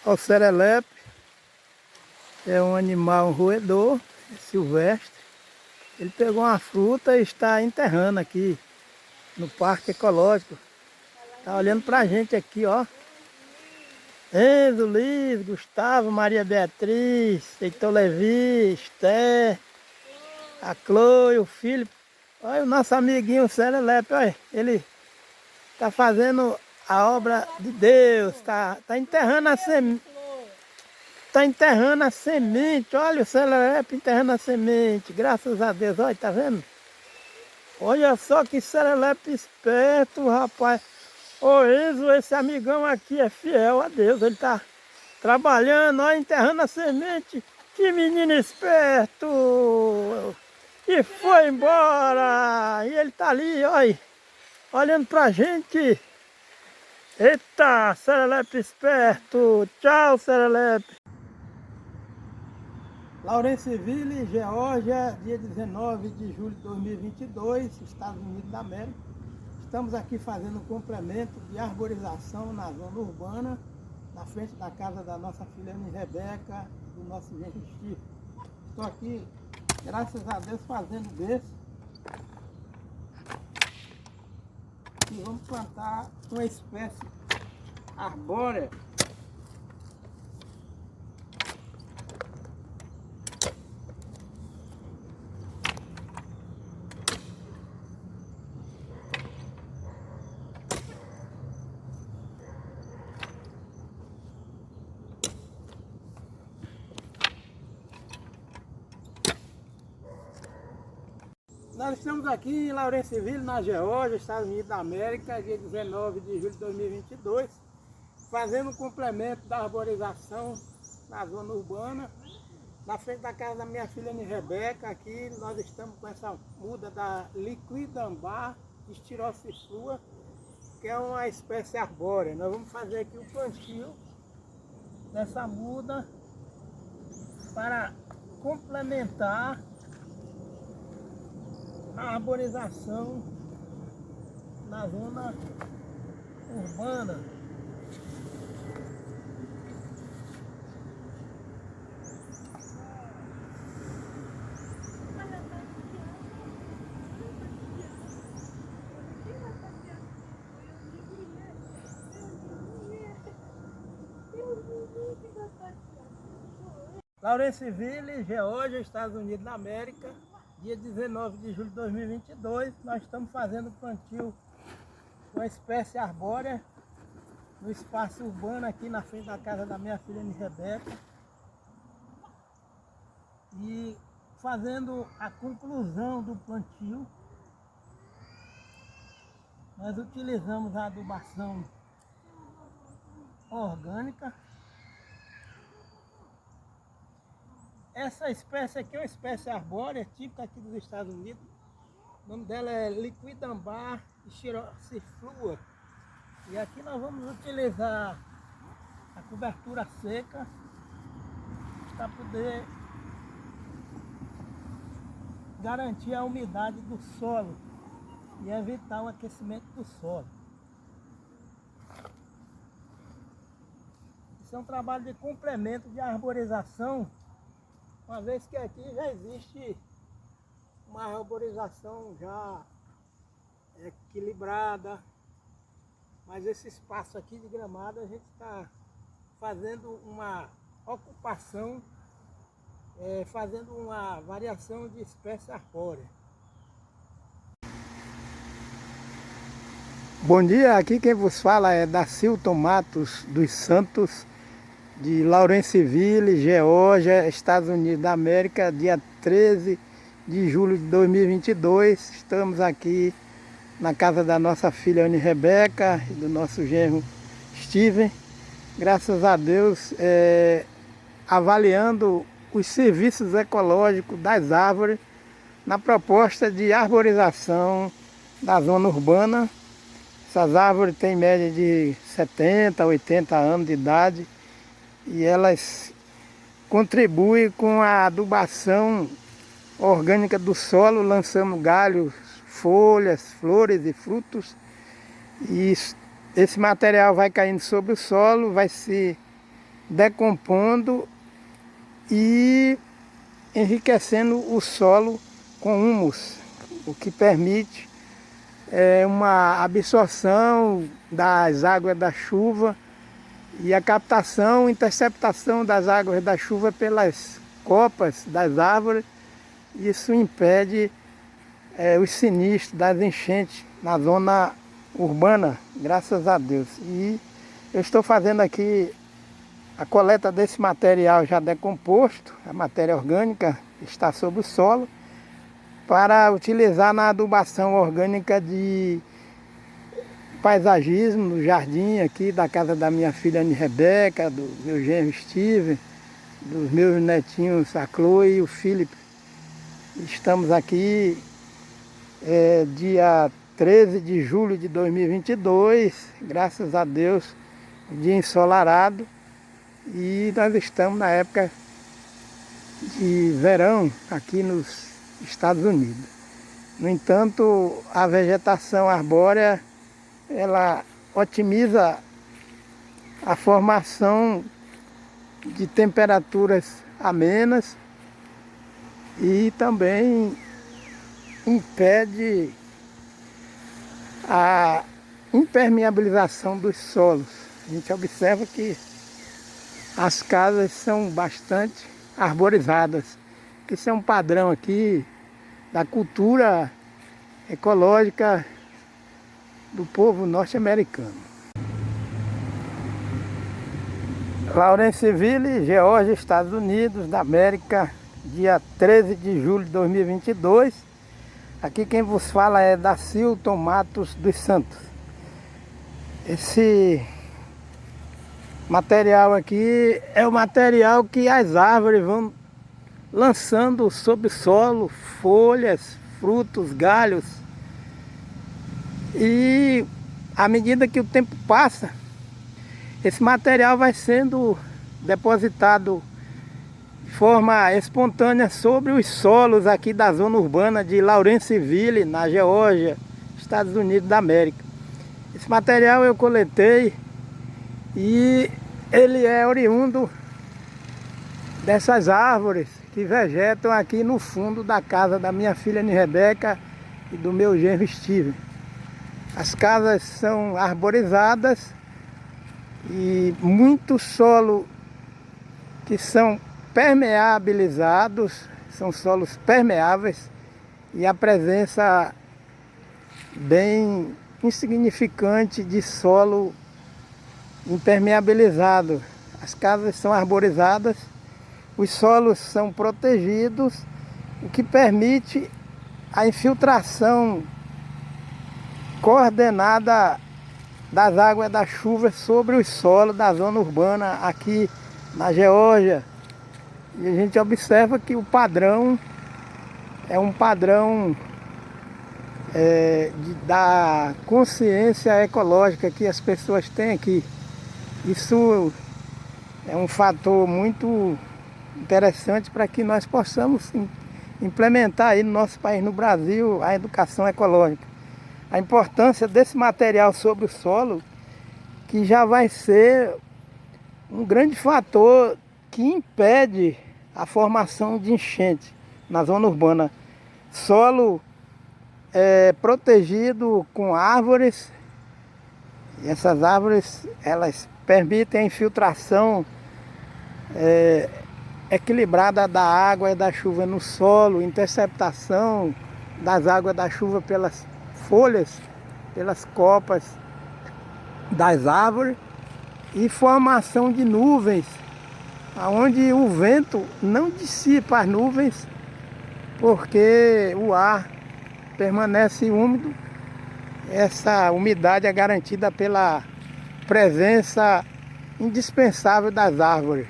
O serelepe é um animal, um roedor silvestre. Ele pegou uma fruta e está enterrando aqui no Parque Ecológico. Está olhando para a gente aqui, ó. Enzo, Liz, Gustavo, Maria Beatriz, Heitor Levi, Esther, a Chloe, o Filipe. Olha o nosso amiguinho, o serelepe, olha. Ele está fazendo a obra de Deus, está enterrando a semente. Está enterrando a semente, olha o serelepe enterrando a semente, graças a Deus, olha, tá vendo? Olha só que serelepe esperto, rapaz. Ô Enzo, esse amigão aqui é fiel a Deus, ele tá trabalhando, olha, enterrando a semente. Que menino esperto! E foi embora! E ele tá ali, olha, olhando pra gente. Eita, serelepe esperto! Tchau, serelepe! Lawrenceville, Geórgia, dia 19 de julho de 2022, Estados Unidos da América. Estamos aqui fazendo um complemento de arborização na zona urbana, na frente da casa da nossa filha Ana Rebeca e do nosso genro Steve. Estou aqui, graças a Deus, fazendo desse. E vamos plantar uma espécie arbórea. Nós estamos aqui em Lawrenceville, na Geórgia, Estados Unidos da América, dia 19 de julho de 2022, fazendo um complemento da arborização na zona urbana, na frente da casa da minha filha Ana Rebeca. Aqui nós estamos com essa muda da Liquidambar Styrosiflua, que é uma espécie arbórea. Nós vamos fazer aqui o plantio dessa muda para complementar a arborização na zona urbana. Lawrenceville, Geórgia, Estados Unidos da América, dia 19 de julho de 2022, nós estamos fazendo o plantio de uma espécie arbórea no espaço urbano aqui na frente da casa da minha filha Ana Rebeca, e fazendo a conclusão do plantio. Nós utilizamos a adubação orgânica. Essa espécie aqui é uma espécie arbórea típica aqui dos Estados Unidos. O nome dela é Liquidambar Styrosiflua. E aqui nós vamos utilizar a cobertura seca para poder garantir a umidade do solo e evitar o aquecimento do solo. Isso é um trabalho de complemento de arborização, uma vez que aqui já existe uma arborização já equilibrada, mas esse espaço aqui de gramado a gente está fazendo uma ocupação, fazendo uma variação de espécie arbórea. Bom dia, aqui quem vos fala é Dacilton Matos dos Santos, de Lawrenceville, Geórgia, Estados Unidos da América, dia 13 de julho de 2022. Estamos aqui na casa da nossa filha Ana Rebeca e do nosso genro Steven. Graças a Deus, avaliando os serviços ecológicos das árvores na proposta de arborização da zona urbana. Essas árvores têm média de 70, 80 anos de idade, e elas contribuem com a adubação orgânica do solo, lançando galhos, folhas, flores e frutos, e esse material vai caindo sobre o solo, vai se decompondo e enriquecendo o solo com humus, o que permite uma absorção das águas da chuva e a captação, interceptação das águas da chuva pelas copas das árvores. Isso impede os sinistros das enchentes na zona urbana, graças a Deus. E eu estou fazendo aqui a coleta desse material já decomposto, a matéria orgânica está sobre o solo, para utilizar na adubação orgânica de paisagismo, no jardim aqui da casa da minha filha Anne Rebeca, do meu genro Steven, dos meus netinhos a Chloe e o Felipe. Estamos aqui dia 13 de julho de 2022, graças a Deus, dia ensolarado, e nós estamos na época de verão aqui nos Estados Unidos. No entanto, a vegetação arbórea, ela otimiza a formação de temperaturas amenas e também impede a impermeabilização dos solos. A gente observa que as casas são bastante arborizadas, que isso é um padrão aqui da cultura ecológica do povo norte-americano. Lawrenceville, Geórgia, Estados Unidos da América, dia 13 de julho de 2022. Aqui quem vos fala é Dacilton Matos dos Santos. Esse material aqui é o material que as árvores vão lançando sobre o solo, folhas, frutos, galhos. E à medida que o tempo passa, esse material vai sendo depositado de forma espontânea sobre os solos aqui da zona urbana de Lawrenceville, na Geórgia, Estados Unidos da América. Esse material eu coletei e ele é oriundo dessas árvores que vegetam aqui no fundo da casa da minha filha Anne Rebeca e do meu genro Steven. As casas são arborizadas e muito solo que são permeabilizados, são solos permeáveis, e a presença bem insignificante de solo impermeabilizado. As casas são arborizadas, os solos são protegidos, o que permite a infiltração coordenada das águas da chuva sobre os solos da zona urbana aqui na Geórgia. E a gente observa que o padrão é um padrão da consciência ecológica que as pessoas têm aqui. Isso é um fator muito interessante para que nós possamos implementar aí no nosso país, no Brasil, a educação ecológica. A importância desse material sobre o solo, que já vai ser um grande fator que impede a formação de enchente na zona urbana. Solo protegido com árvores, e essas árvores elas permitem a infiltração equilibrada da água e da chuva no solo, interceptação das águas da chuva pelas folhas, pelas copas das árvores, e formação de nuvens, onde o vento não dissipa as nuvens, porque o ar permanece úmido. Essa umidade é garantida pela presença indispensável das árvores.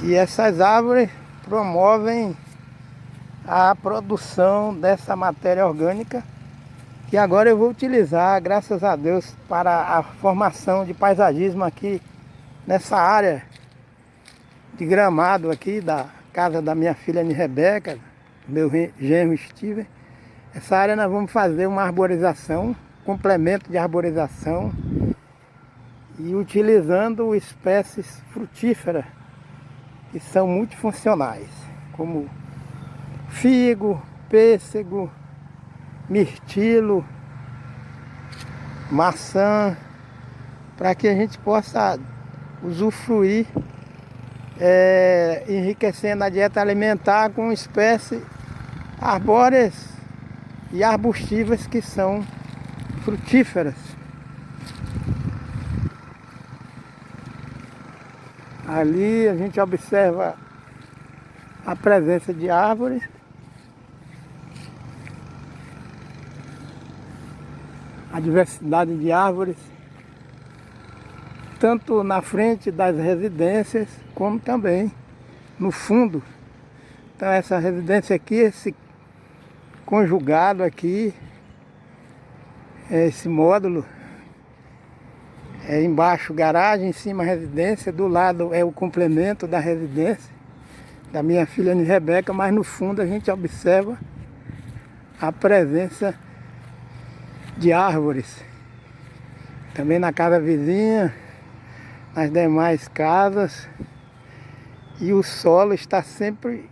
E essas árvores promovem a produção dessa matéria orgânica, que agora eu vou utilizar, graças a Deus, para a formação de paisagismo aqui nessa área de gramado aqui da casa da minha filha Anne Rebeca, meu genro Steven. Essa área nós vamos fazer uma arborização complemento de arborização e utilizando espécies frutíferas que são multifuncionais, como figo, pêssego, mirtilo, maçã, para que a gente possa usufruir, enriquecendo a dieta alimentar com espécies arbóreas e arbustivas que são frutíferas. Ali a gente observa a presença de árvores, a diversidade de árvores, tanto na frente das residências, como também no fundo. Então essa residência aqui, esse conjugado aqui, esse módulo, embaixo garagem, em cima residência, do lado é o complemento da residência da minha filha Ana Rebeca, mas no fundo a gente observa a presença de árvores. Também na casa vizinha, nas demais casas, e o solo está sempre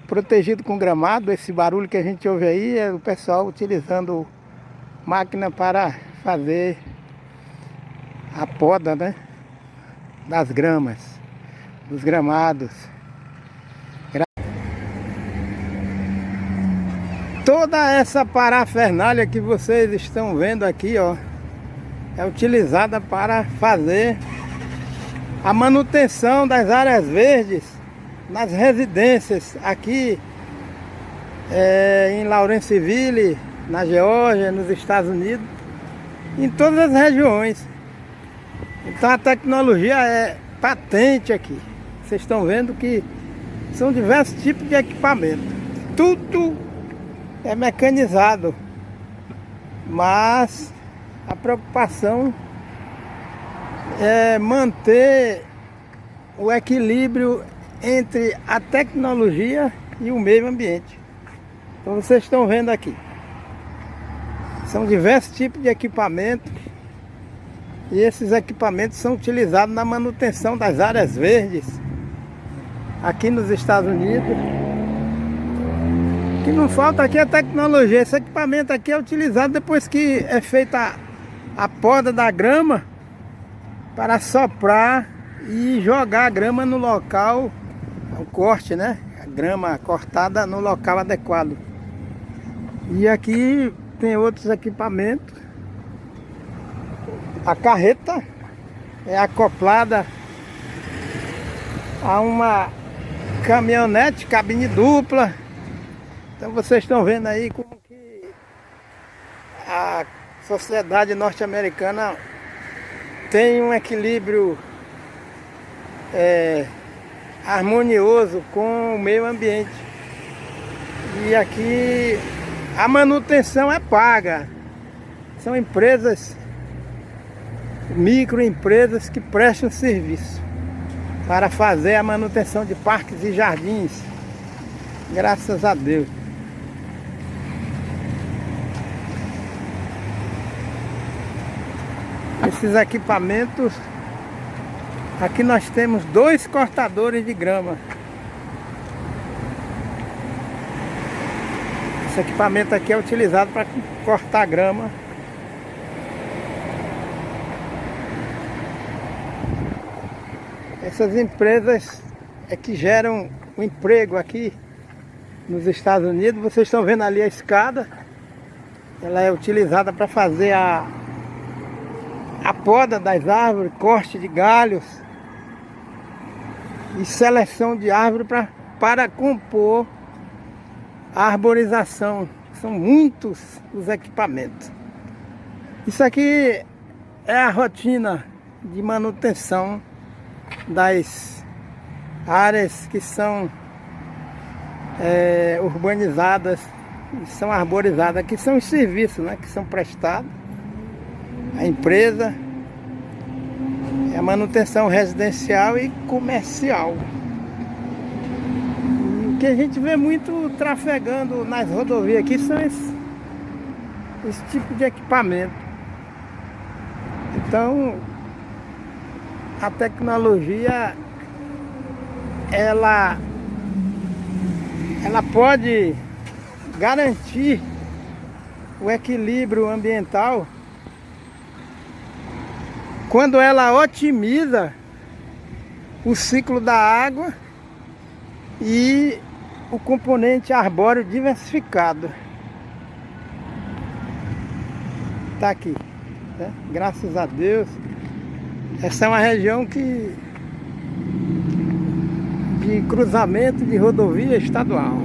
protegido com gramado. Esse barulho que a gente ouve aí é o pessoal utilizando máquina para fazer a poda, né, das gramas, dos gramados. Toda essa parafernália que vocês estão vendo aqui, ó, é utilizada para fazer a manutenção das áreas verdes nas residências aqui em Lawrenceville, na Geórgia, nos Estados Unidos, em todas as regiões. Então a tecnologia é patente aqui. Vocês estão vendo que são diversos tipos de equipamento. Tudo é mecanizado, mas a preocupação é manter o equilíbrio entre a tecnologia e o meio ambiente. Então vocês estão vendo aqui, são diversos tipos de equipamento, e esses equipamentos são utilizados na manutenção das áreas verdes aqui nos Estados Unidos. O que não falta aqui é tecnologia. Esse equipamento aqui é utilizado depois que é feita a poda da grama, para soprar e jogar a grama no local, o corte, né? A grama cortada no local adequado. E aqui tem outros equipamentos. A carreta é acoplada a uma caminhonete, cabine dupla. Então vocês estão vendo aí como que a sociedade norte-americana tem um equilíbrio harmonioso com o meio ambiente. E aqui a manutenção é paga. São empresas, microempresas que prestam serviço para fazer a manutenção de parques e jardins. Graças a Deus. Esses equipamentos, aqui nós temos 2 cortadores de grama. Esse equipamento aqui é utilizado para cortar grama. Essas empresas é que geram o emprego aqui nos Estados Unidos. Vocês estão vendo ali a escada. Ela é utilizada para fazer a poda das árvores, corte de galhos e seleção de árvore para compor a arborização. São muitos os equipamentos. Isso aqui é a rotina de manutenção das áreas que são urbanizadas e são arborizadas. Aqui são os serviços, né, que são prestados. A empresa é a manutenção residencial e comercial. E o que a gente vê muito trafegando nas rodovias aqui são esse tipo de equipamento. Então, a tecnologia, ela pode garantir o equilíbrio ambiental quando ela otimiza o ciclo da água e o componente arbóreo diversificado. Tá aqui, né? Graças a Deus. Essa é uma região de cruzamento de rodovia estadual.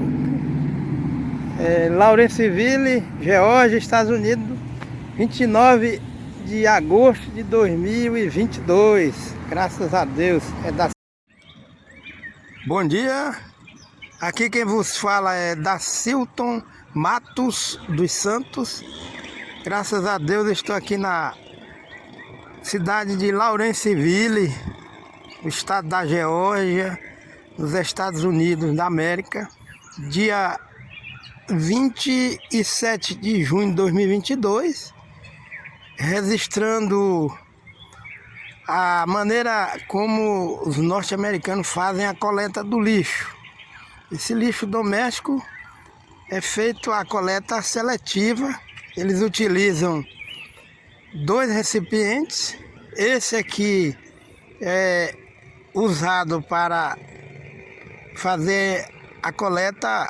Lawrenceville, Geórgia, Estados Unidos, 29 de agosto de 2022. Graças a Deus. Bom dia. Aqui quem vos fala é Dacilton Matos dos Santos. Graças a Deus estou aqui na cidade de Lawrenceville, no estado da Geórgia, nos Estados Unidos da América, dia 27 de junho de 2022, registrando a maneira como os norte-americanos fazem a coleta do lixo. Esse lixo doméstico é feito a coleta seletiva. Eles utilizam 2 recipientes. Esse aqui é usado para fazer a coleta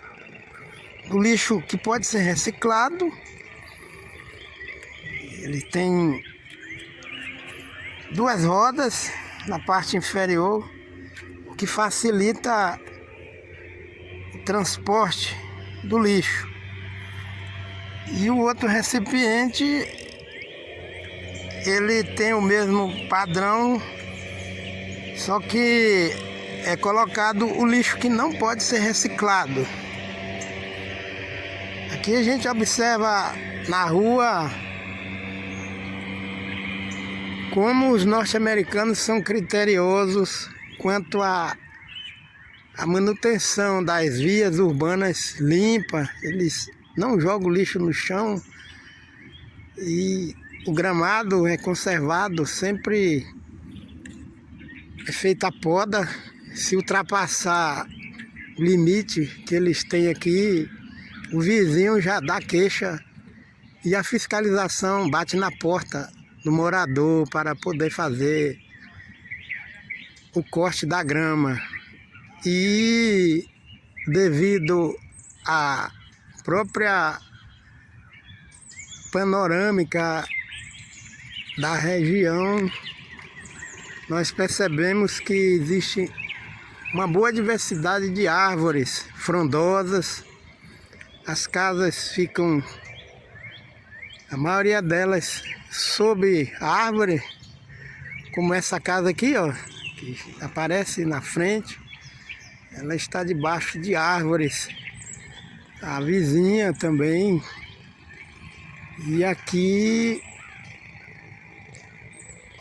do lixo que pode ser reciclado. Ele tem 2 rodas na parte inferior, o que facilita o transporte do lixo. E o outro recipiente, ele tem o mesmo padrão, só que é colocado o lixo que não pode ser reciclado. Aqui a gente observa na rua como os norte-americanos são criteriosos quanto à manutenção das vias urbanas limpas. Eles não jogam lixo no chão e o gramado é conservado, sempre é feita a poda. Se ultrapassar o limite que eles têm aqui, o vizinho já dá queixa e a fiscalização bate na porta do morador para poder fazer o corte da grama. E devido à própria panorâmica da região, nós percebemos que existe uma boa diversidade de árvores frondosas. As casas ficam, a maioria delas, sob a árvore, como essa casa aqui, ó, que aparece na frente. Ela está debaixo de árvores. A vizinha também. E aqui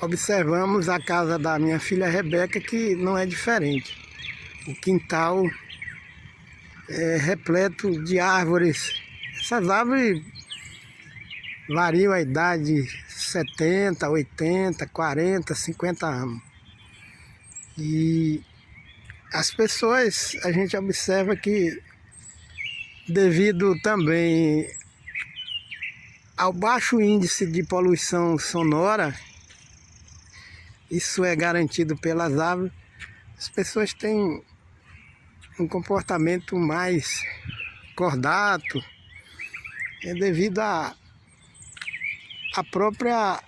observamos a casa da minha filha Rebeca, que não é diferente. O quintal é repleto de árvores. Essas árvores variam a idade 70, 80, 40, 50 anos. E as pessoas, a gente observa que, devido também ao baixo índice de poluição sonora, isso é garantido pelas árvores, as pessoas têm um comportamento mais cordato, devido à própria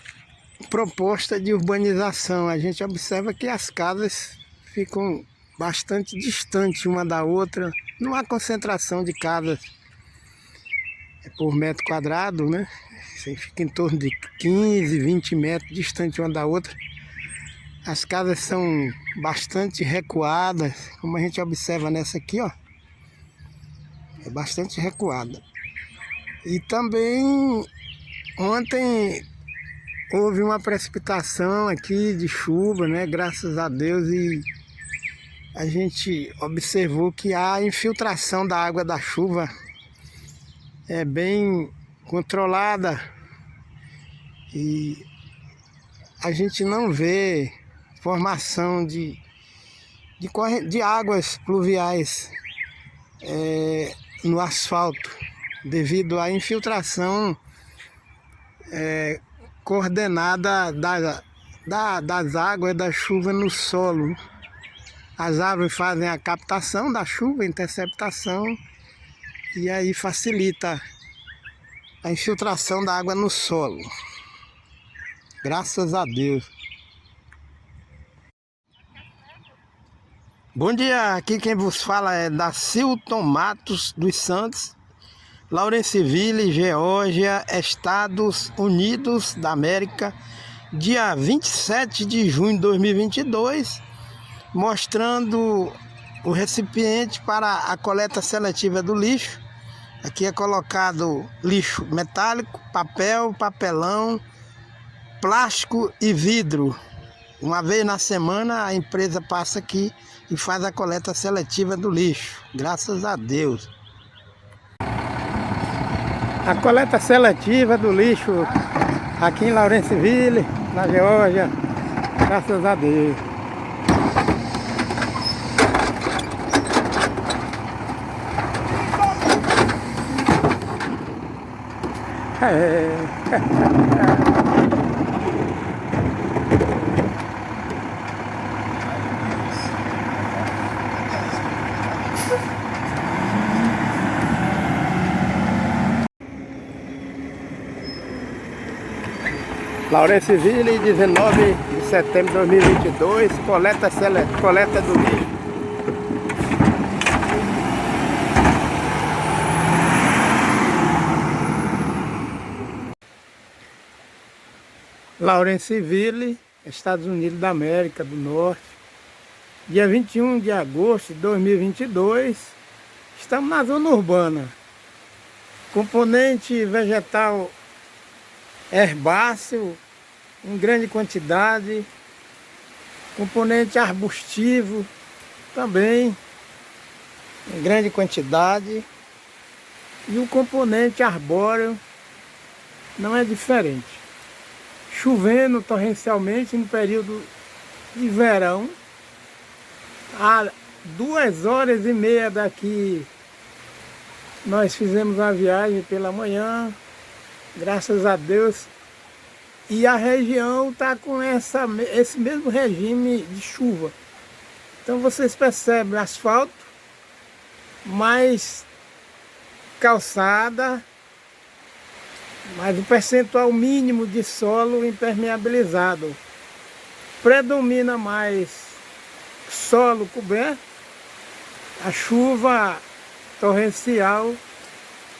proposta de urbanização. A gente observa que as casas ficam bastante distantes uma da outra, não há concentração de casas por metro quadrado, né? Você fica em torno de 15, 20 metros distante uma da outra. As casas são bastante recuadas, como a gente observa nessa aqui, ó. É bastante recuada. E também ontem houve uma precipitação aqui de chuva, né? Graças a Deus, e a gente observou que a infiltração da água da chuva é bem controlada e a gente não vê formação de águas pluviais no asfalto, devido à infiltração coordenada das águas da chuva no solo. As árvores fazem a captação da chuva, a interceptação, e aí facilita a infiltração da água no solo. Graças a Deus. Bom dia, aqui quem vos fala é Dacilton Matos dos Santos, Lawrenceville, Geórgia, Estados Unidos da América, dia 27 de junho de 2022, mostrando o recipiente para a coleta seletiva do lixo. Aqui é colocado lixo metálico, papel, papelão, plástico e vidro. Uma vez na semana a empresa passa aqui e faz a coleta seletiva do lixo. Graças a Deus. A coleta seletiva do lixo aqui em Lawrenceville, na Geórgia. Graças a Deus. Lawrenceville, 19 de setembro de 2022, coleta do lixo. Lawrenceville, Estados Unidos da América do Norte, dia 21 de agosto de 2022, estamos na zona urbana. Componente vegetal herbáceo em grande quantidade, componente arbustivo também em grande quantidade, e o componente arbóreo não é diferente. Chovendo torrencialmente no período de verão, há 2h30 daqui nós fizemos uma viagem pela manhã, graças a Deus, e a região está com esse mesmo regime de chuva. Então vocês percebem asfalto, mais calçada, mas o percentual mínimo de solo impermeabilizado. Predomina mais solo coberto, a chuva torrencial,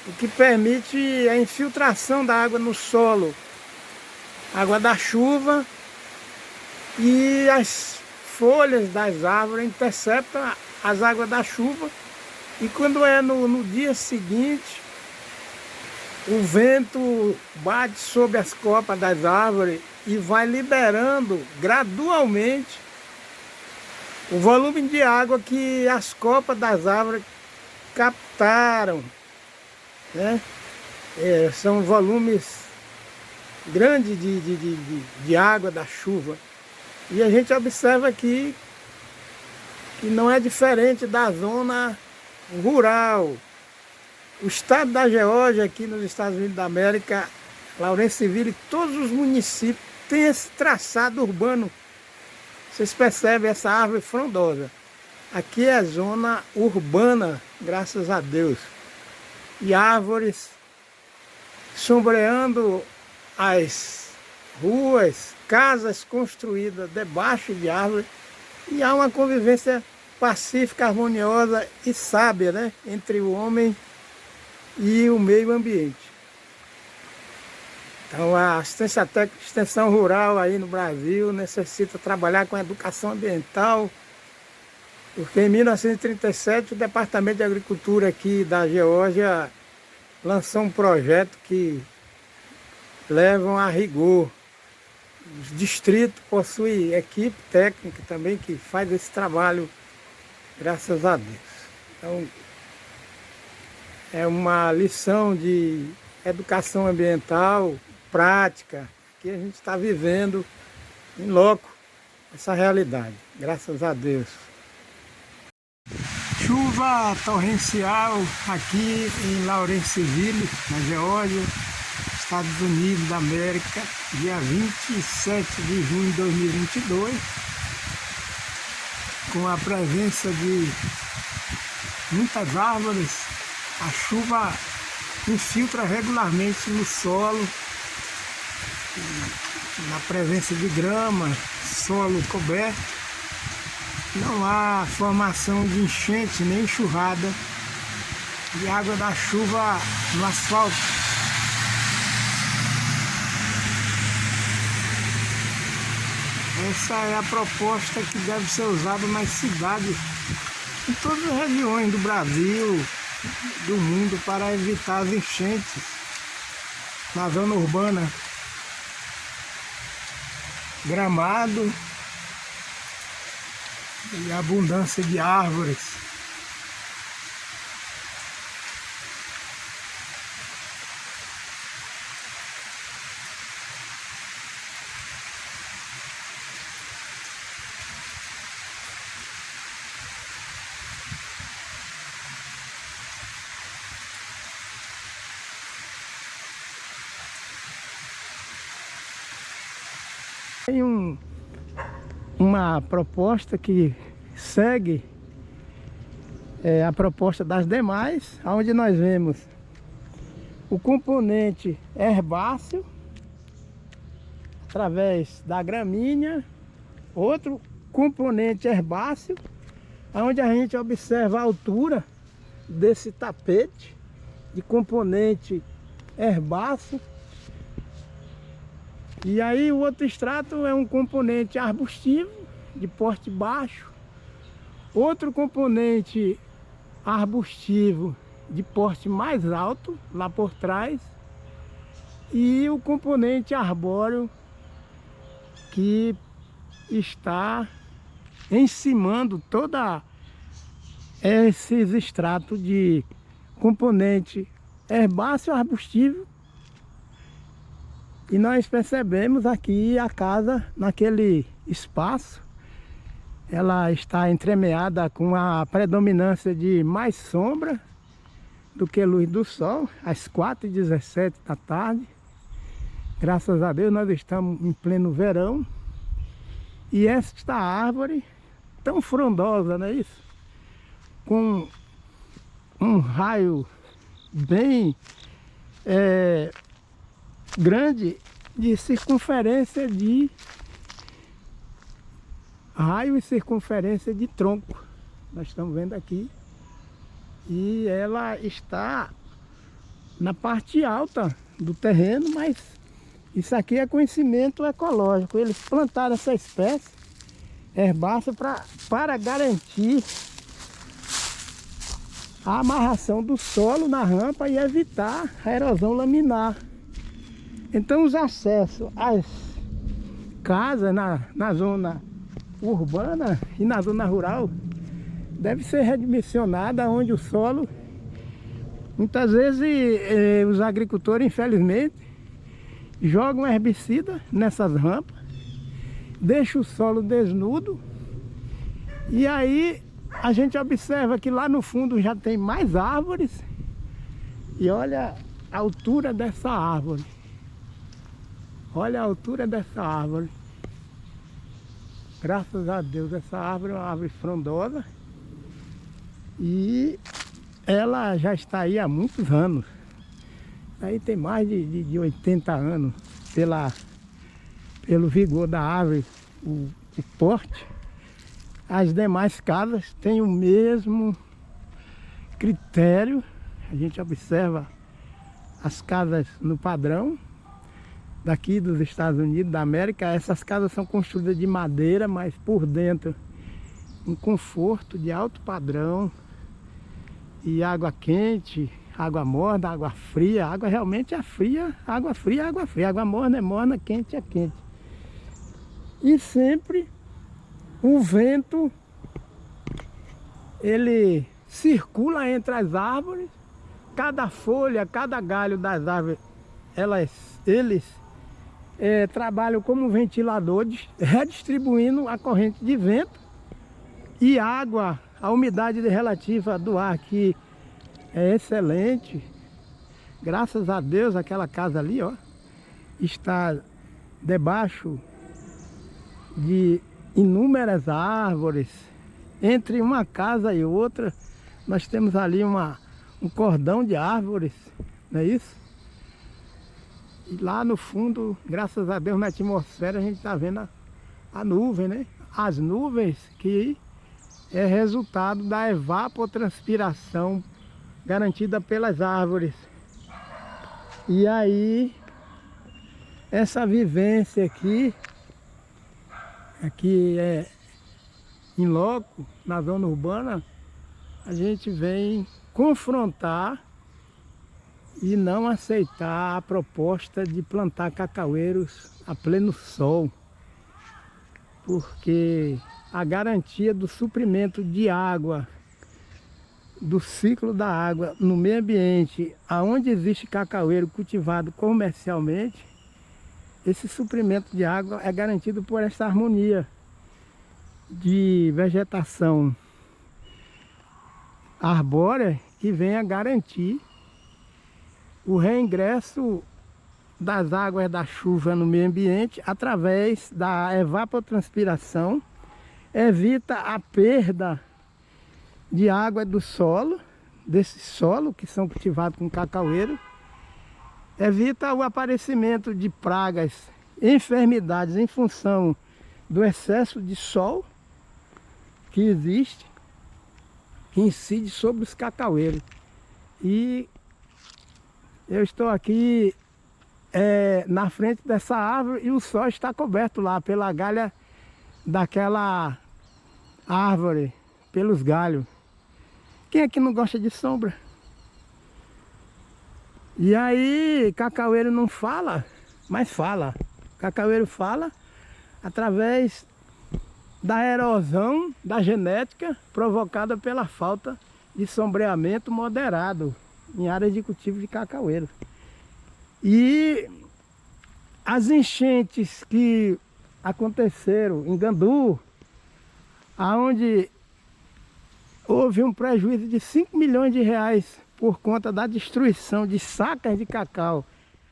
o que permite a infiltração da água no solo, água da chuva, e as folhas das árvores interceptam as águas da chuva, e quando é no dia seguinte, o vento bate sobre as copas das árvores e vai liberando gradualmente o volume de água que as copas das árvores captaram, né? São volumes grandes de água da chuva. E a gente observa aqui que não é diferente da zona rural. O estado da Geórgia, aqui nos Estados Unidos da América, Lawrenceville, todos os municípios têm esse traçado urbano. Vocês percebem essa árvore frondosa. Aqui é zona urbana, graças a Deus. E árvores sombreando as ruas, casas construídas debaixo de árvores. E há uma convivência pacífica, harmoniosa e sábia, né, entre o homem e o meio ambiente. Então a assistência técnica de extensão rural aí no Brasil necessita trabalhar com a educação ambiental, porque em 1937 o Departamento de Agricultura aqui da Geórgia lançou um projeto que levam a rigor. Os distritos possuem equipe técnica também que faz esse trabalho, graças a Deus. Então, é uma lição de educação ambiental, prática, que a gente está vivendo em loco essa realidade, graças a Deus. Chuva torrencial aqui em Lawrenceville, na Geórgia, Estados Unidos da América, dia 27 de junho de 2022, com a presença de muitas árvores. A chuva infiltra regularmente no solo, na presença de grama, solo coberto. Não há formação de enchente nem enxurrada de água da chuva no asfalto. Essa é a proposta que deve ser usada nas cidades, em todas as regiões do Brasil, do mundo, para evitar as enchentes na zona urbana. Gramado e abundância de árvores. Tem uma proposta que segue a proposta das demais, onde nós vemos o componente herbáceo através da gramínea, outro componente herbáceo, onde a gente observa a altura desse tapete de componente herbáceo. E aí o outro extrato é um componente arbustivo, de porte baixo, outro componente arbustivo de porte mais alto, lá por trás, e o componente arbóreo que está encimando toda esses extratos de componente herbáceo arbustivo. E nós percebemos aqui a casa, naquele espaço, ela está entremeada com a predominância de mais sombra do que luz do sol, às 4h17 da tarde. Graças a Deus nós estamos em pleno verão. E esta árvore, tão frondosa, não é isso? Com um raio bem grande de circunferência de raio e circunferência de tronco. Nós estamos vendo aqui. E ela está na parte alta do terreno, mas isso aqui é conhecimento ecológico. Eles plantaram essa espécie herbácea para garantir a amarração do solo na rampa e evitar a erosão laminar. Então os acessos às casas na zona urbana e na zona rural deve ser redimensionada, onde o solo, muitas vezes os agricultores, infelizmente, jogam herbicida nessas rampas, deixam o solo desnudo, e aí a gente observa que lá no fundo já tem mais árvores. E olha a altura dessa árvore. Olha a altura dessa árvore. Graças a Deus, essa árvore é uma árvore frondosa. E ela já está aí há muitos anos. Aí tem mais de 80 anos, pelo vigor da árvore, o porte. As demais casas têm o mesmo critério. A gente observa as casas no padrão daqui dos Estados Unidos da América. Essas casas são construídas de madeira, mas por dentro um conforto de alto padrão, e água quente, água morna, água fria. A água realmente é fria, água fria, água fria. Água morna é morna, quente é quente. E sempre o vento, ele circula entre as árvores, cada folha, cada galho das árvores, eles trabalham como ventiladores, redistribuindo a corrente de vento e água. A umidade relativa do ar aqui é excelente. Graças a Deus, aquela casa ali, ó, está debaixo de inúmeras árvores. Entre uma casa e outra, nós temos ali um cordão de árvores, não é isso? E lá no fundo, graças a Deus, na atmosfera, a gente está vendo a nuvem, né? As nuvens que é resultado da evapotranspiração garantida pelas árvores. E aí, essa vivência aqui é em loco, na zona urbana, a gente vem confrontar e não aceitar a proposta de plantar cacaueiros a pleno sol, porque a garantia do suprimento de água, do ciclo da água no meio ambiente, aonde existe cacaueiro cultivado comercialmente, esse suprimento de água é garantido por essa harmonia de vegetação arbórea que vem a garantir o reingresso das águas da chuva no meio ambiente através da evapotranspiração, evita a perda de água do solo, desse solo que são cultivados com cacaueiro, evita o aparecimento de pragas, enfermidades em função do excesso de sol que existe, que incide sobre os cacaueiros. E eu estou aqui na frente dessa árvore e o sol está coberto lá pela galha daquela árvore, pelos galhos. Quem é que não gosta de sombra? E aí, cacaueiro não fala, mas fala. Cacaueiro fala através da erosão da genética provocada pela falta de sombreamento moderado em áreas de cultivo de cacaueiro. E as enchentes que aconteceram em Gandu, aonde houve um prejuízo de 5 milhões de reais por conta da destruição de sacas de cacau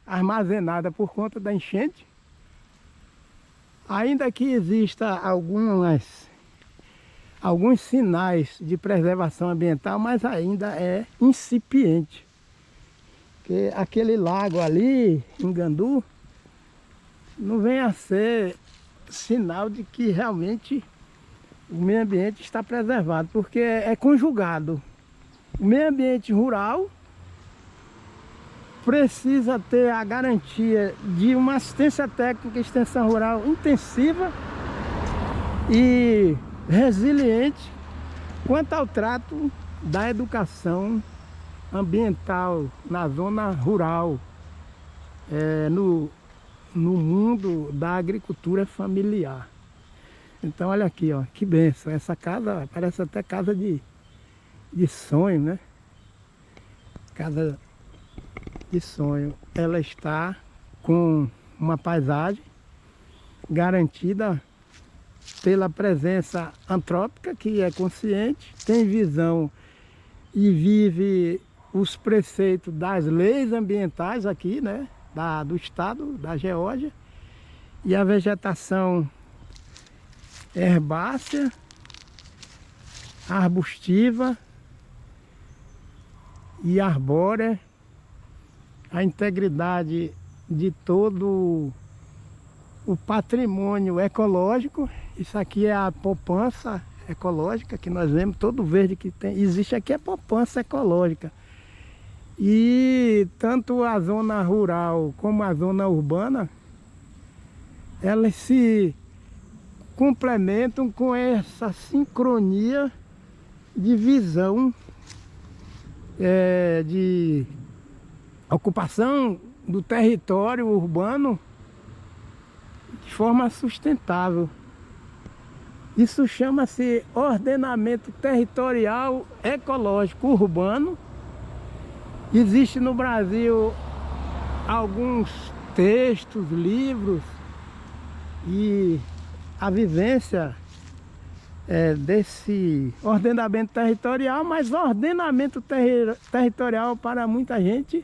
armazenada por conta da enchente, ainda que exista alguns sinais de preservação ambiental, mas ainda é incipiente. Porque aquele lago ali, em Gandu, não vem a ser sinal de que realmente o meio ambiente está preservado, porque é conjugado. O meio ambiente rural precisa ter a garantia de uma assistência técnica e extensão rural intensiva e resiliente quanto ao trato da educação ambiental na zona rural, no mundo da agricultura familiar. Então olha aqui, ó, que benção. Essa casa parece até casa de sonho, né? Casa de sonho. Ela está com uma paisagem garantida pela presença antrópica, que é consciente, tem visão e vive os preceitos das leis ambientais aqui, né? Do estado, da Geórgia. E a vegetação herbácea, arbustiva e arbórea, a integridade de todo o patrimônio ecológico. Isso aqui é a poupança ecológica que nós vemos, todo verde que tem, existe aqui é poupança ecológica. E tanto a zona rural como a zona urbana, elas se complementam com essa sincronia de visão, de ocupação do território urbano de forma sustentável. Isso chama-se ordenamento territorial ecológico urbano Existe no Brasil alguns textos, livros e a vivência desse ordenamento territorial, mas o ordenamento territorial para muita gente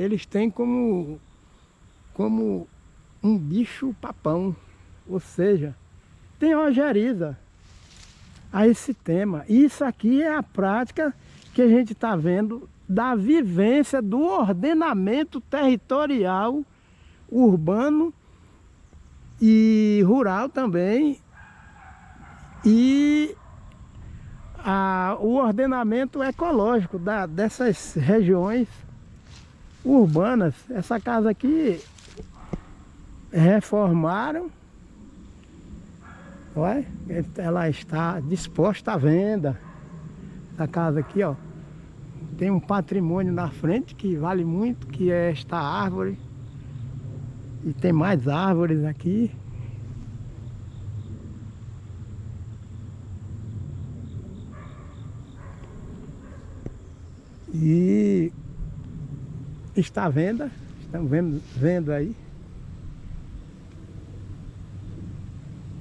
eles têm como um bicho papão, ou seja, tem ojeriza a esse tema. Isso aqui é a prática que a gente está vendo da vivência do ordenamento territorial urbano e rural também, e o ordenamento ecológico dessas regiões urbanas. Essa casa aqui reformaram, olha, ela está disposta à venda. Essa casa aqui, ó, tem um patrimônio na frente que vale muito, que é esta árvore. E tem mais árvores aqui. E está à venda, estamos vendo aí.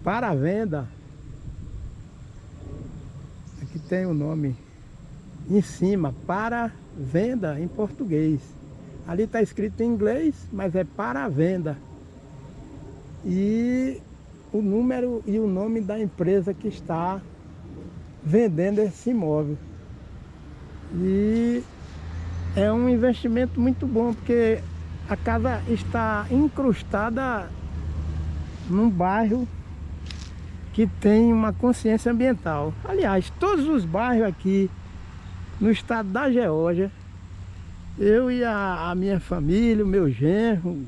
Para a venda. Aqui tem o nome em cima, para venda em português. Ali está escrito em inglês, mas é para venda. E o número e o nome da empresa que está vendendo esse imóvel. E é um investimento muito bom, porque a casa está incrustada num bairro que tem uma consciência ambiental. Aliás, todos os bairros aqui no estado da Geórgia, eu e a minha família, o meu genro,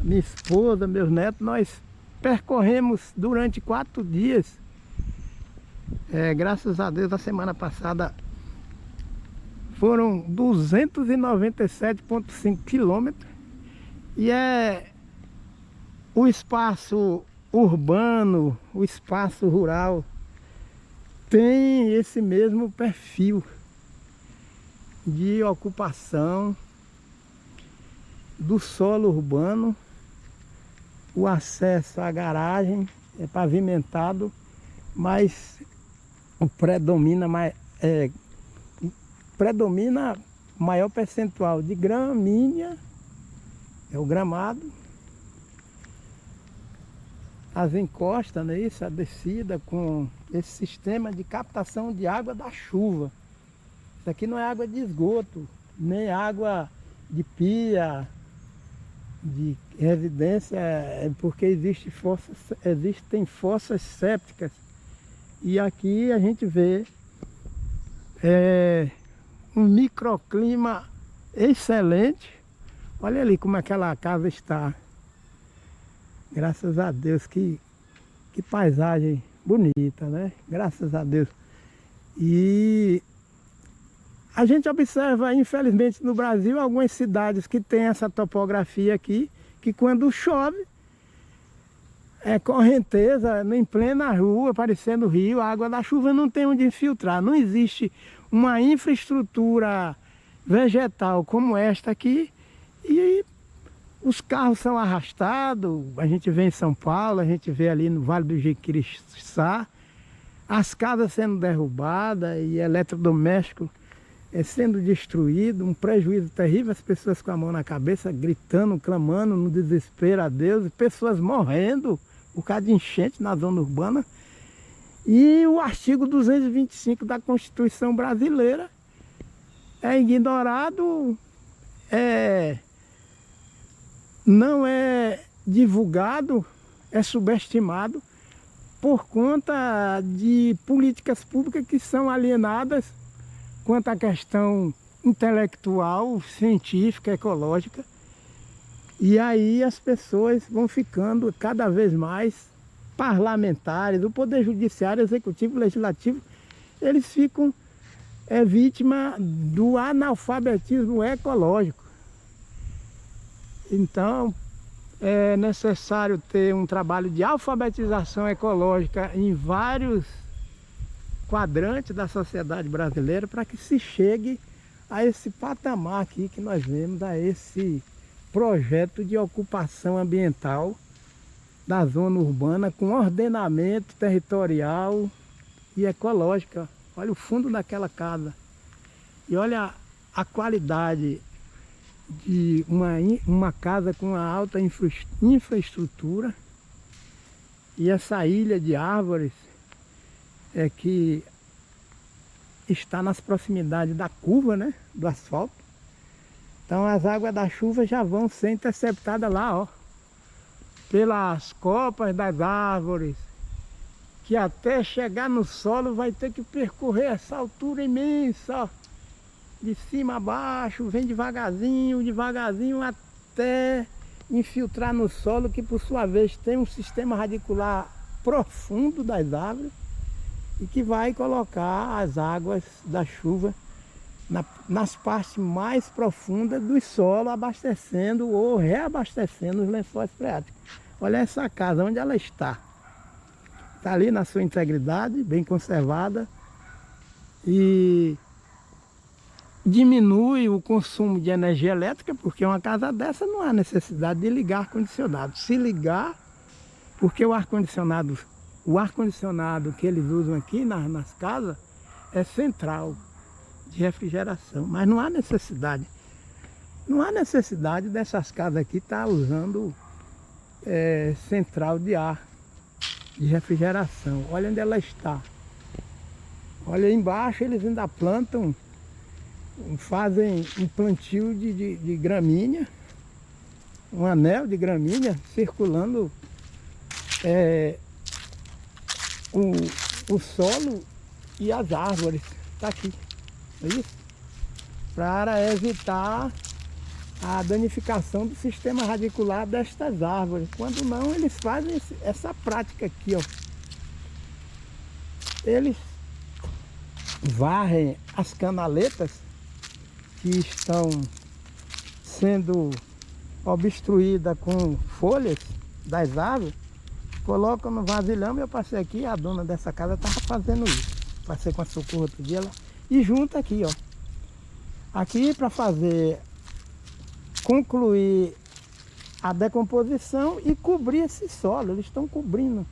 minha esposa, meus netos, nós percorremos durante 4 dias. Graças a Deus, a semana passada foram 297,5 quilômetros. E o espaço urbano, o espaço rural, tem esse mesmo perfil de ocupação do solo urbano. O acesso à garagem é pavimentado, mas predomina maior percentual de gramínea, é o gramado, as encostas, né, isso, a descida com esse sistema de captação de água da chuva. Isso aqui não é água de esgoto, nem água de pia, de residência, porque existem fossas sépticas. E aqui a gente vê um microclima excelente. Olha ali como aquela casa está. Graças a Deus, que paisagem bonita, né? Graças a Deus. E a gente observa, infelizmente, no Brasil, algumas cidades que têm essa topografia aqui, que quando chove, é correnteza, em plena rua, parecendo rio, a água da chuva não tem onde infiltrar. Não existe uma infraestrutura vegetal como esta aqui, e os carros são arrastados. A gente vê em São Paulo, a gente vê ali no Vale do Jequiriçá, as casas sendo derrubadas e eletrodomésticos sendo destruído, um prejuízo terrível, as pessoas com a mão na cabeça, gritando, clamando no desespero a Deus, e pessoas morrendo por causa de enchente na zona urbana. E o artigo 225 da Constituição Brasileira é ignorado, não é divulgado, é subestimado por conta de políticas públicas que são alienadas quanto à questão intelectual, científica, ecológica. E aí as pessoas vão ficando cada vez mais parlamentares, o poder judiciário, executivo, legislativo, eles ficam vítima do analfabetismo ecológico. Então é necessário ter um trabalho de alfabetização ecológica em vários quadrante da sociedade brasileira para que se chegue a esse patamar aqui que nós vemos, a esse projeto de ocupação ambiental da zona urbana com ordenamento territorial e ecológico. Olha o fundo daquela casa e olha a qualidade de uma casa com uma alta infraestrutura. E essa ilha de árvores que está nas proximidades da curva, né, do asfalto. Então as águas da chuva já vão ser interceptadas lá, ó, pelas copas das árvores, que até chegar no solo vai ter que percorrer essa altura imensa, ó, de cima a baixo, vem devagarzinho, devagarzinho até infiltrar no solo, que por sua vez tem um sistema radicular profundo das árvores e que vai colocar as águas da chuva nas partes mais profundas do solo, abastecendo ou reabastecendo os lençóis freáticos. Olha essa casa, onde ela está. Está ali na sua integridade, bem conservada, e diminui o consumo de energia elétrica, porque uma casa dessa não há necessidade de ligar ar-condicionado. Se ligar, porque o ar-condicionado que eles usam aqui nas casas é central de refrigeração, mas não há necessidade. Não há necessidade dessas casas aqui estar usando central de ar, de refrigeração. Olha onde ela está. Olha aí embaixo, eles ainda plantam, fazem um plantio de gramínea, um anel de gramínea circulando o solo e as árvores. Está aqui, é isso? Para evitar a danificação do sistema radicular destas árvores. Quando não, eles fazem essa prática aqui, ó. Eles varrem as canaletas que estão sendo obstruídas com folhas das árvores, colocam no vasilhame. Eu passei aqui, a dona dessa casa estava fazendo isso. Passei com a Socorro outro dia, e junta aqui, ó. Aqui para concluir a decomposição e cobrir esse solo. Eles estão cobrindo.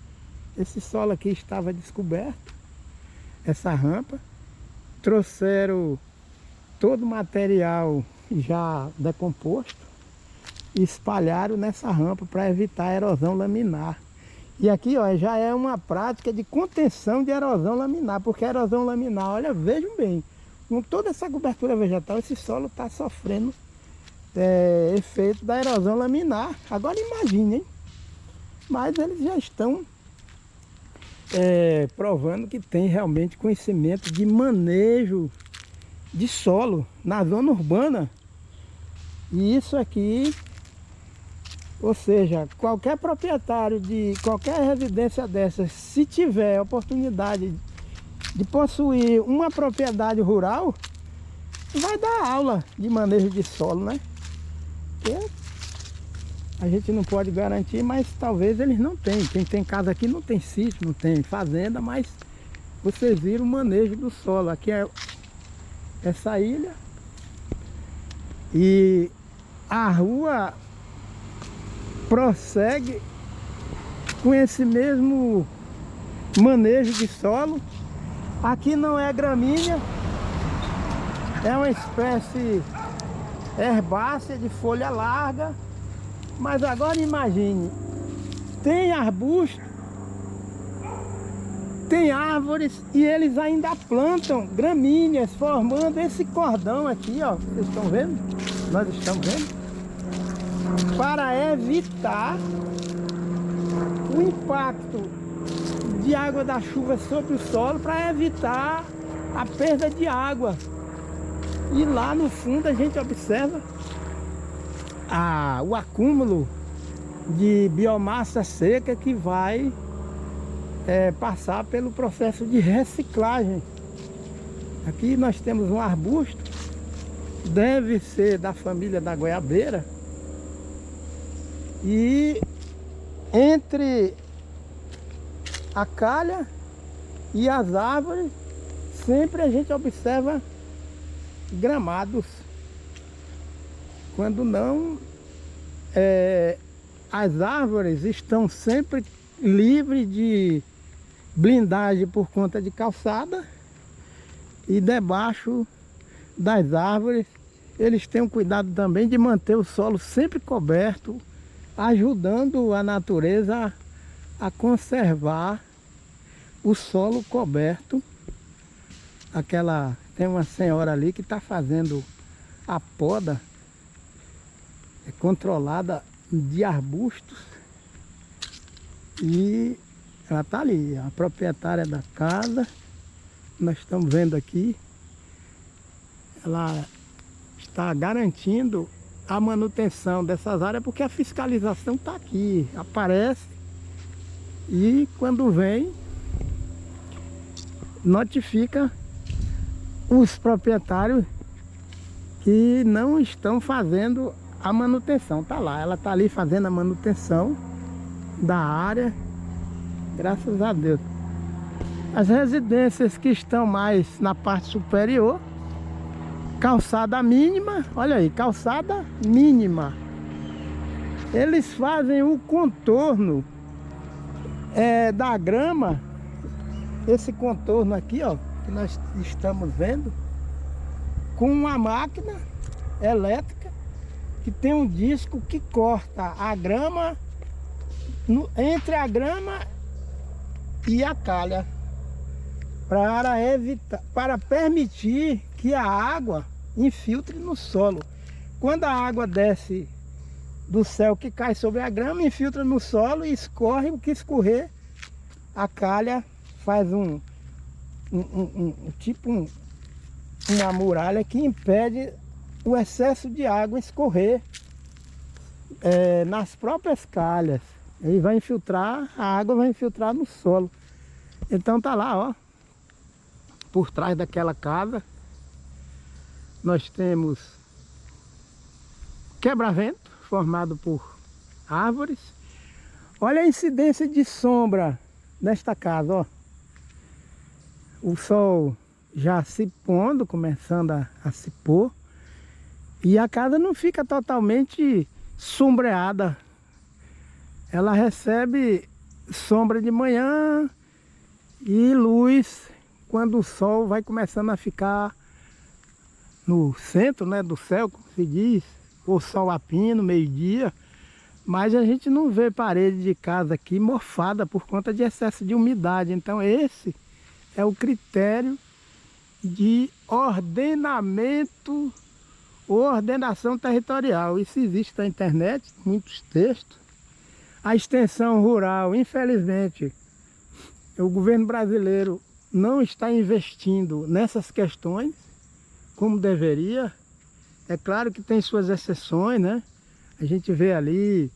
Esse solo aqui estava descoberto, essa rampa. Trouxeram todo o material já decomposto e espalharam nessa rampa para evitar a erosão laminar. E aqui, ó, já é uma prática de contenção de erosão laminar, porque a erosão laminar, olha, vejam bem, com toda essa cobertura vegetal, esse solo está sofrendo efeito da erosão laminar. Agora imagine, hein? Mas eles já estão provando que tem realmente conhecimento de manejo de solo na zona urbana. E isso aqui, ou seja, qualquer proprietário de qualquer residência dessas, se tiver a oportunidade de possuir uma propriedade rural, vai dar aula de manejo de solo, né? Porque a gente não pode garantir, mas talvez eles não tenham. Quem tem casa aqui não tem sítio, não tem fazenda, mas vocês viram o manejo do solo. Aqui é essa ilha e a rua prossegue com esse mesmo manejo de solo. Aqui não é gramínea, é uma espécie herbácea de folha larga. Mas agora imagine, tem arbusto, tem árvores e eles ainda plantam gramíneas, formando esse cordão aqui, ó. Vocês estão vendo? Nós estamos vendo? Para evitar o impacto de água da chuva sobre o solo, para evitar a perda de água. E lá no fundo a gente observa o acúmulo de biomassa seca que vai passar pelo processo de reciclagem. Aqui nós temos um arbusto, deve ser da família da goiabeira, e entre a calha e as árvores sempre a gente observa gramados. Quando não, as árvores estão sempre livres de blindagem por conta de calçada, e debaixo das árvores eles têm um cuidado também de manter o solo sempre coberto, ajudando a natureza a conservar o solo coberto. Tem uma senhora ali que está fazendo a poda controlada de arbustos, e ela está ali, a proprietária da casa. Nós estamos vendo aqui, ela está garantindo a manutenção dessas áreas, porque a fiscalização está aqui, aparece, e quando vem, notifica os proprietários que não estão fazendo a manutenção. Tá lá, ela está ali fazendo a manutenção da área, graças a Deus. As residências que estão mais na parte superior, calçada mínima, olha aí, calçada mínima. Eles fazem o contorno da grama, esse contorno aqui, ó, que nós estamos vendo, com uma máquina elétrica que tem um disco que corta a grama entre a grama e a calha, para permitir que a água infiltre no solo. Quando a água desce do céu, que cai sobre a grama, infiltra no solo e escorre. O que escorrer, a calha faz uma muralha que impede o excesso de água escorrer nas próprias calhas. Aí vai infiltrar, a água vai infiltrar no solo. Então tá lá, ó, por trás daquela casa, nós temos quebra-vento formado por árvores. Olha a incidência de sombra nesta casa, ó. O sol já se pondo, começando a se pôr, e a casa não fica totalmente sombreada. Ela recebe sombra de manhã e luz quando o sol vai começando a ficar no centro, né, do céu, como se diz, o sol a pino, meio-dia. Mas a gente não vê parede de casa aqui mofada por conta de excesso de umidade. Então esse é o critério de ordenamento ou ordenação territorial. Isso existe na internet, muitos textos. A extensão rural, infelizmente, o governo brasileiro não está investindo nessas questões como deveria. É claro que tem suas exceções, né? A gente vê ali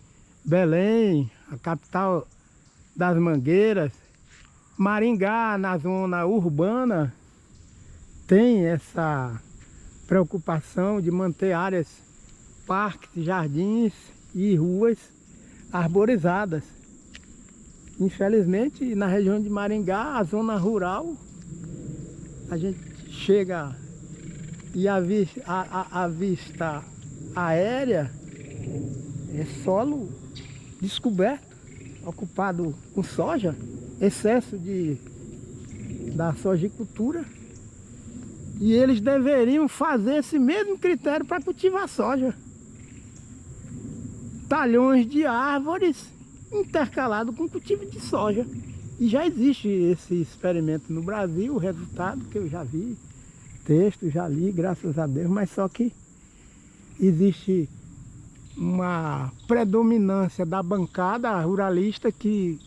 Belém, a capital das Mangueiras, Maringá, na zona urbana, tem essa preocupação de manter áreas, parques, jardins e ruas arborizadas. Infelizmente, na região de Maringá, a zona rural, a gente chega e a vista aérea é solo descoberto, ocupado com soja, excesso da sojicultura. E eles deveriam fazer esse mesmo critério para cultivar soja. Talhões de árvores intercalado com cultivo de soja. E já existe esse experimento no Brasil, o resultado que eu já vi, texto, já li, graças a Deus, mas só que existe uma predominância da bancada ruralista que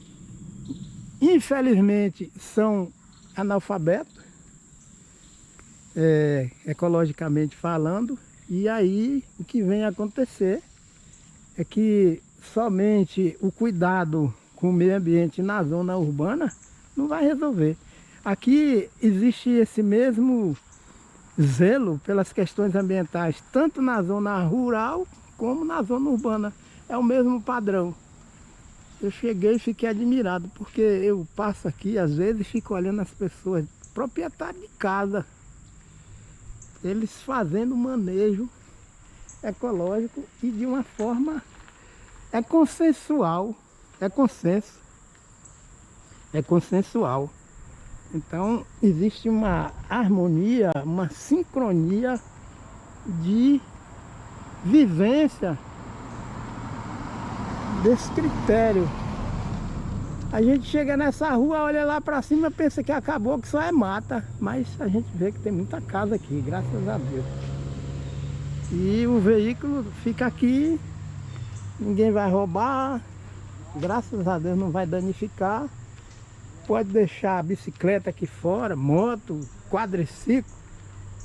infelizmente são analfabetos, ecologicamente falando, e aí o que vem a acontecer é que somente o cuidado com o meio ambiente na zona urbana não vai resolver. Aqui existe esse mesmo zelo pelas questões ambientais, tanto na zona rural como na zona urbana. É o mesmo padrão. Eu cheguei e fiquei admirado, porque eu passo aqui, às vezes, e fico olhando as pessoas proprietários de casa. Eles fazendo manejo ecológico e de uma forma consensual. É consenso. É consensual. Então existe uma harmonia, uma sincronia de vivência desse critério. A gente chega nessa rua, olha lá pra cima, pensa que acabou, que só é mata. Mas a gente vê que tem muita casa aqui, graças a Deus. E o veículo fica aqui, ninguém vai roubar, graças a Deus não vai danificar. Pode deixar a bicicleta aqui fora, moto, quadriciclo,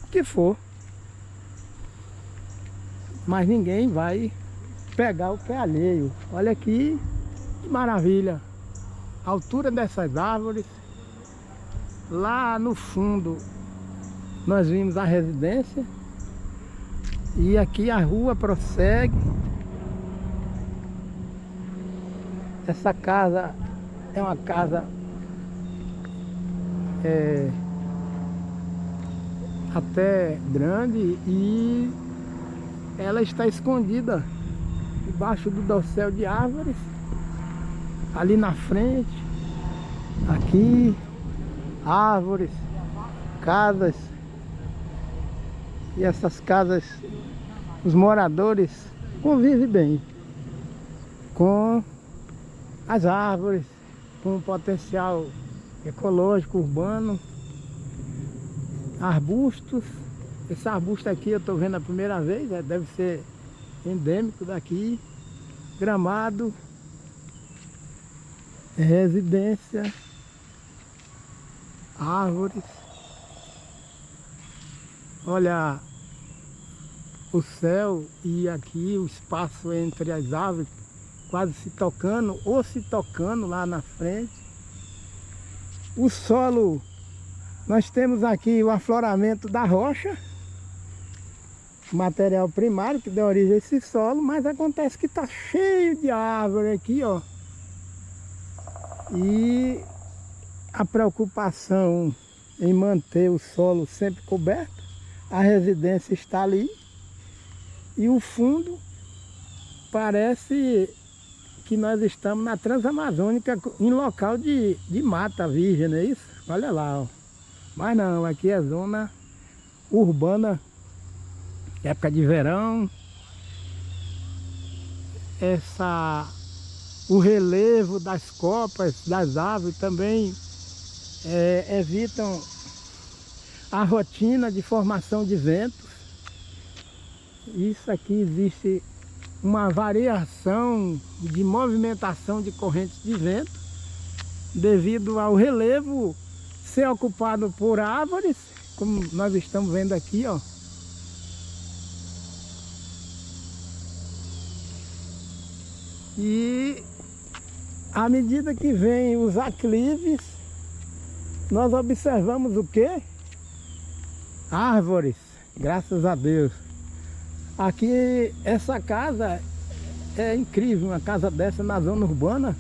o que for. Mas ninguém vai pegar o que é alheio. Olha aqui, que maravilha. A altura dessas árvores. Lá no fundo nós vimos a residência. E aqui a rua prossegue. Essa casa é uma casa até grande e ela está escondida debaixo do dossel de árvores. Ali na frente, aqui, árvores, casas. E essas casas, os moradores convivem bem com as árvores, com o potencial ecológico, urbano, arbustos. Esse arbusto aqui eu estou vendo a primeira vez, deve ser endêmico daqui. Gramado, residência, árvores. Olha o céu e aqui o espaço entre as árvores quase se tocando ou se tocando lá na frente. O solo, nós temos aqui o afloramento da rocha, material primário que deu origem a esse solo, mas acontece que está cheio de árvore aqui, ó. E a preocupação em manter o solo sempre coberto, a residência está ali e o fundo parece que nós estamos na Transamazônica em local de mata virgem, não é isso? Olha lá, ó. Mas não, aqui é zona urbana, época de verão. O relevo das copas, das árvores também evitam a rotina de formação de ventos. Isso aqui existe uma variação de movimentação de correntes de vento devido ao relevo ser ocupado por árvores, como nós estamos vendo aqui, ó. E à medida que vem os aclives, nós observamos o quê? Árvores, graças a Deus. Aqui, essa casa é incrível, uma casa dessa na zona urbana,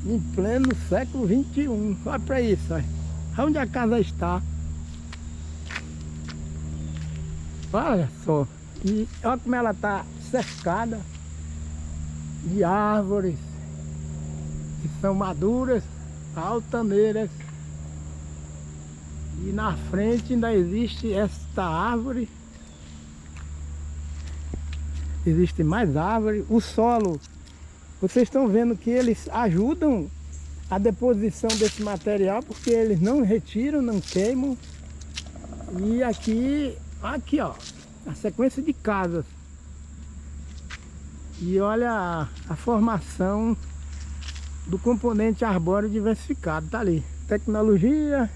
em pleno século XXI. Olha para isso, olha. Onde a casa está. Olha só. E olha como ela está cercada de árvores que são maduras, altaneiras. E na frente ainda existe esta árvore. Existe mais árvore. O solo, vocês estão vendo que eles ajudam a deposição desse material, porque eles não retiram, não queimam. E aqui ó, a sequência de casas. E olha a formação do componente arbóreo diversificado, tá ali. Tecnologia,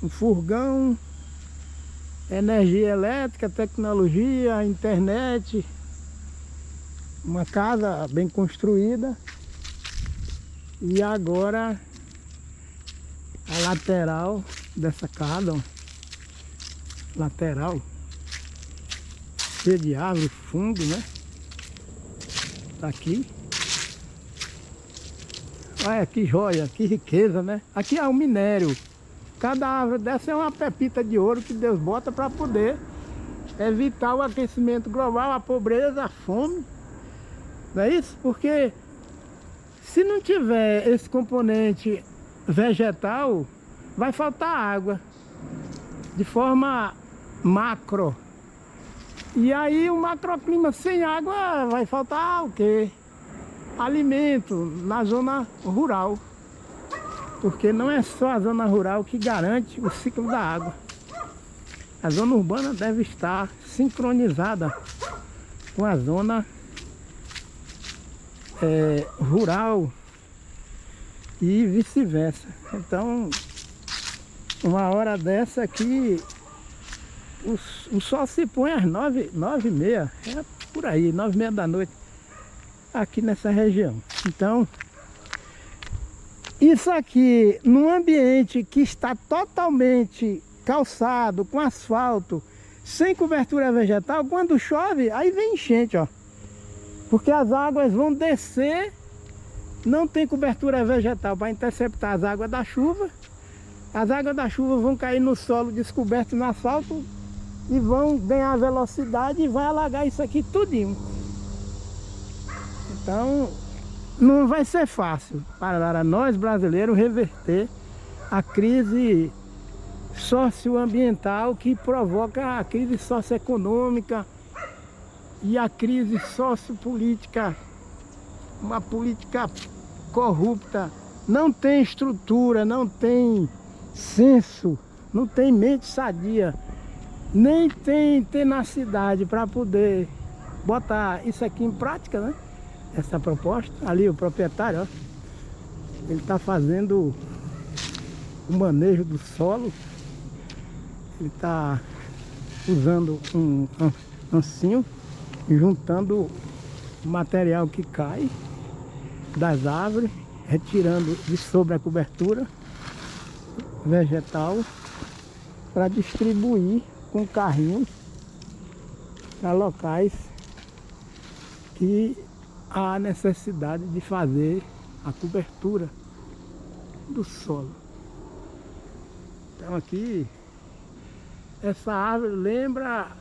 um furgão, energia elétrica, tecnologia, internet. Uma casa bem construída. E agora a lateral dessa casa, ó. Lateral cheia de árvore, fundo, né? Tá aqui. Olha que joia, que riqueza, né? Aqui é o minério. Cada árvore dessa é uma pepita de ouro que Deus bota para poder evitar o aquecimento global, a pobreza, a fome. Não é isso? Porque se não tiver esse componente vegetal, vai faltar água de forma macro. E aí o macroclima sem água vai faltar o quê? Alimento na zona rural. Porque não é só a zona rural que garante o ciclo da água. A zona urbana deve estar sincronizada com a zona rural e vice-versa. Então, uma hora dessa aqui, o sol se põe às 9h30, é por aí, 9h30 da noite, aqui nessa região. Então, isso aqui, num ambiente que está totalmente calçado, com asfalto, sem cobertura vegetal, quando chove, aí vem enchente, ó. Porque as águas vão descer, não tem cobertura vegetal para interceptar as águas da chuva. As águas da chuva vão cair no solo descoberto no asfalto e vão ganhar velocidade e vai alagar isso aqui tudinho. Então, não vai ser fácil para nós brasileiros reverter a crise socioambiental que provoca a crise socioeconômica e a crise sociopolítica, uma política corrupta, não tem estrutura, não tem senso, não tem mente sadia, nem tem tenacidade para poder botar isso aqui em prática, né? Essa proposta, ali o proprietário, ó, ele está fazendo o manejo do solo, ele está usando um ancinho, juntando o material que cai das árvores, retirando de sobre a cobertura vegetal para distribuir com carrinho para locais que há necessidade de fazer a cobertura do solo. Então aqui, essa árvore lembra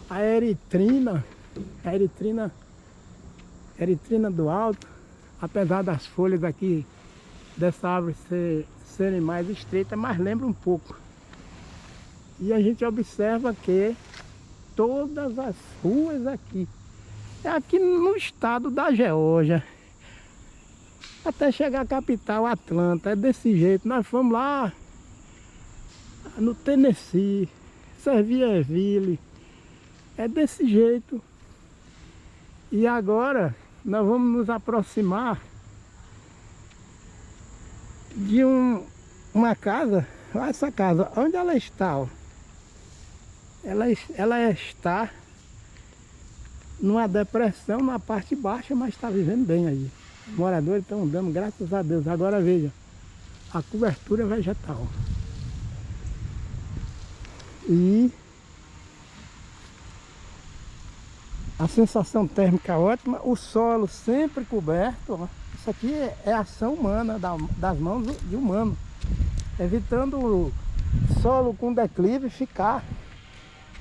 a eritrina do alto, apesar das folhas aqui dessa árvore serem mais estreitas, mas lembra um pouco. E a gente observa que todas as ruas aqui, é aqui no estado da Geórgia, até chegar à capital, Atlanta, é desse jeito. Nós fomos lá no Tennessee, Servierville, é desse jeito. E agora nós vamos nos aproximar de uma casa. Olha essa casa, onde ela está, ó. Ela está numa depressão na parte baixa, mas está vivendo bem aí. Os moradores estão dando graças a Deus. Agora veja, a cobertura vegetal. E a sensação térmica ótima, o solo sempre coberto, ó. Isso aqui é ação humana, das mãos de humano, evitando o solo com declive ficar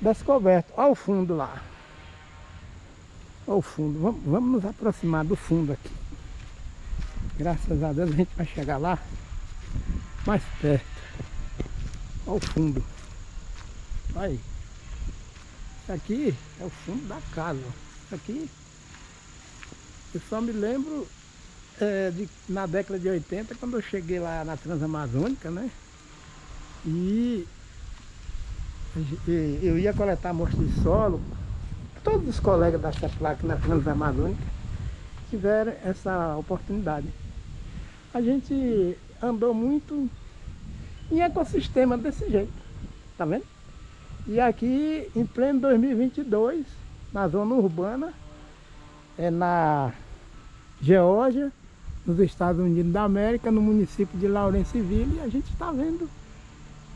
descoberto. Olha o fundo lá. Olha o fundo. Vamos nos aproximar do fundo aqui. Graças a Deus a gente vai chegar lá mais perto. Olha o fundo. Olha aí. Isso aqui é o fundo da casa. Isso aqui eu só me lembro na década de 80, quando eu cheguei lá na Transamazônica, né? E eu ia coletar amostra de solo. Todos os colegas da CEPLAC na Transamazônica tiveram essa oportunidade. A gente andou muito em ecossistema desse jeito, tá vendo? E aqui em pleno 2022, na zona urbana, na Geórgia, nos Estados Unidos da América, no município de Lawrenceville, a gente está vendo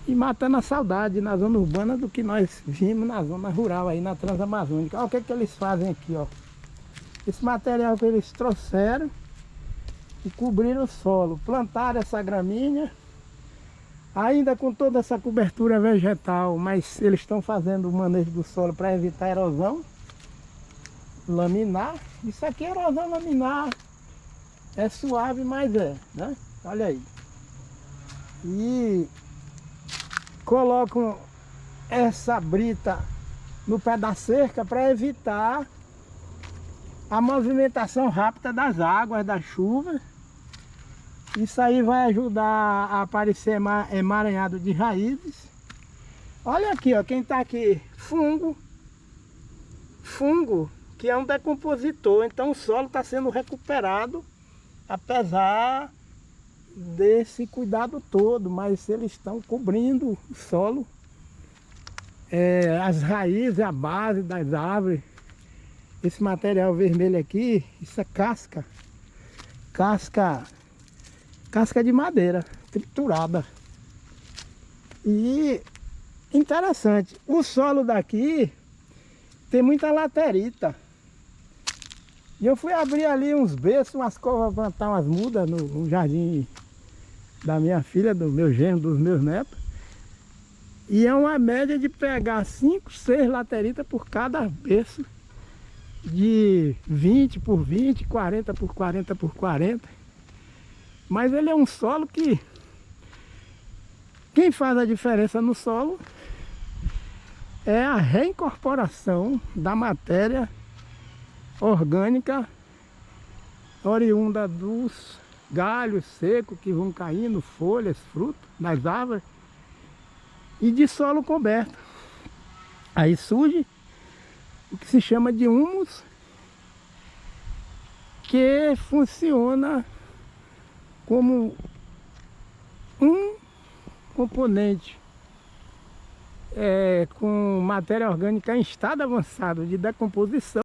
e matando a saudade na zona urbana do que nós vimos na zona rural aí na Transamazônica. Olha o que eles fazem aqui, ó. Esse material que eles trouxeram e cobriram o solo, plantaram essa gramínea, Ainda com toda essa cobertura vegetal, mas eles estão fazendo o manejo do solo para evitar erosão laminar. Isso aqui é erosão laminar. É suave, mas é, né? Olha aí. E colocam essa brita no pé da cerca para evitar a movimentação rápida das águas, da chuva. Isso aí vai ajudar a aparecer emaranhado de raízes. Olha aqui, ó, quem tá aqui, fungo, que é um decompositor, então o solo está sendo recuperado, apesar desse cuidado todo, mas eles estão cobrindo o solo, as raízes, a base das árvores. Esse material vermelho aqui, isso é casca de madeira triturada. E interessante, o solo daqui tem muita laterita. E eu fui abrir ali uns berços, umas covas, plantar umas mudas no jardim da minha filha, do meu genro, dos meus netos. E é uma média de pegar 5, 6 lateritas por cada berço, de 20 por 20, 40 por 40 por 40. Mas ele é um solo que quem faz a diferença no solo é a reincorporação da matéria orgânica oriunda dos galhos secos que vão caindo, folhas, frutos das árvores e de solo coberto. Aí surge o que se chama de humus, que funciona como um componente com matéria orgânica em estado avançado de decomposição.